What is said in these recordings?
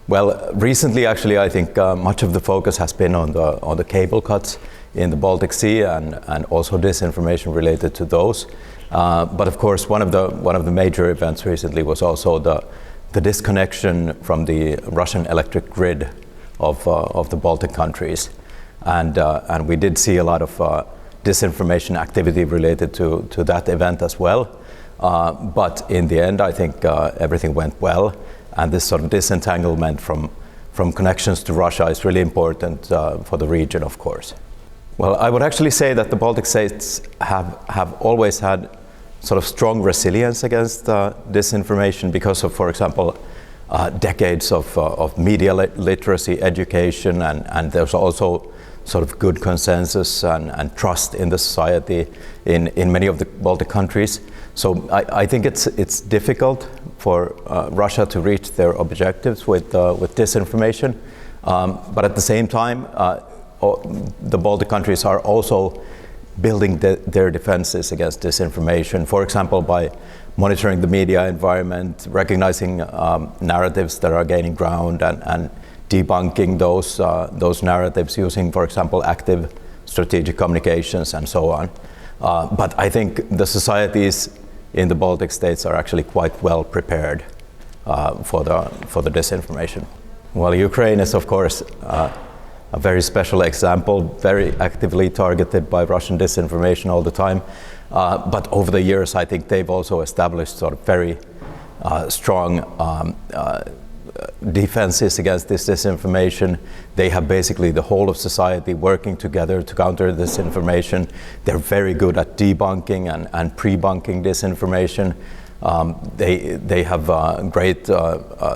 Well, recently, actually, I think much of the focus has been on the cable cuts in the Baltic Sea and also disinformation related to those. But of course, one of the major events recently was also the disconnection from the Russian electric grid of the Baltic countries, and we did see a lot of disinformation activity related to that event as well. But in the end, I think everything went well, and this sort of disentanglement from connections to Russia is really important for the region, of course. Well, I would actually say that the Baltic states have always had sort of strong resilience against disinformation because of, for example, decades of media literacy education, and there's also sort of good consensus and trust in the society in many of the Baltic countries. So I think it's difficult for Russia to reach their objectives with disinformation, but at the same time, the Baltic countries are also building their defenses against disinformation. For example, by monitoring the media environment, recognizing narratives that are gaining ground, and debunking those narratives using, for example, active strategic communications and so on. But I think the societies in the Baltic states are actually quite well prepared for the disinformation. Well, Ukraine is, of course, a very special example, very actively targeted by Russian disinformation all the time. But over the years, I think they've also established sort of very strong defenses against this disinformation. They have basically the whole of society working together to counter disinformation. They're very good at debunking and pre-bunking disinformation. They have great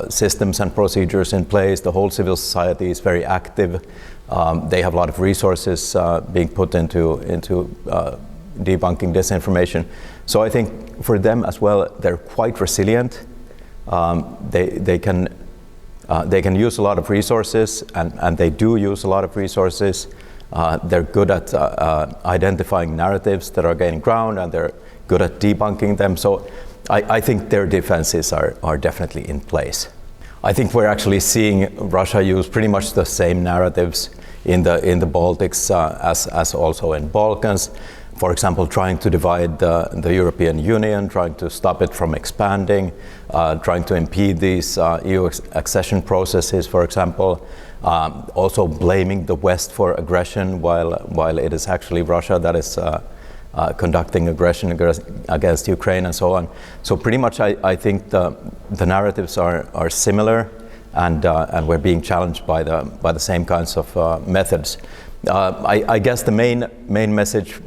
systems and procedures in place. The whole civil society is very active. They have a lot of resources being put into debunking disinformation. So I think for them as well, they're quite resilient. They can use a lot of resources, and they do use a lot of resources. They're good at identifying narratives that are gaining ground, and they're good at debunking them. So I think their defenses are definitely in place. I think we're actually seeing Russia use pretty much the same narratives in the Baltics as also in Balkans. For example, trying to divide the European Union, trying to stop it from expanding, trying to impede these EU accession processes, for example. Also blaming the West for aggression while it is actually Russia that is conducting aggression against Ukraine and so on. So pretty much I think the narratives are similar, and we're being challenged by the same kinds of methods. I guess the main message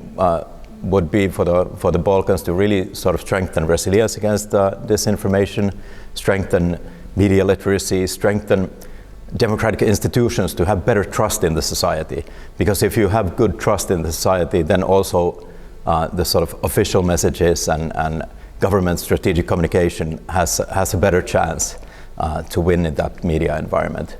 would be for the Balkans to really sort of strengthen resilience against disinformation, strengthen media literacy, strengthen democratic institutions to have better trust in the society. Because if you have good trust in the society, then also the sort of official messages and government strategic communication has a better chance to win in that media environment.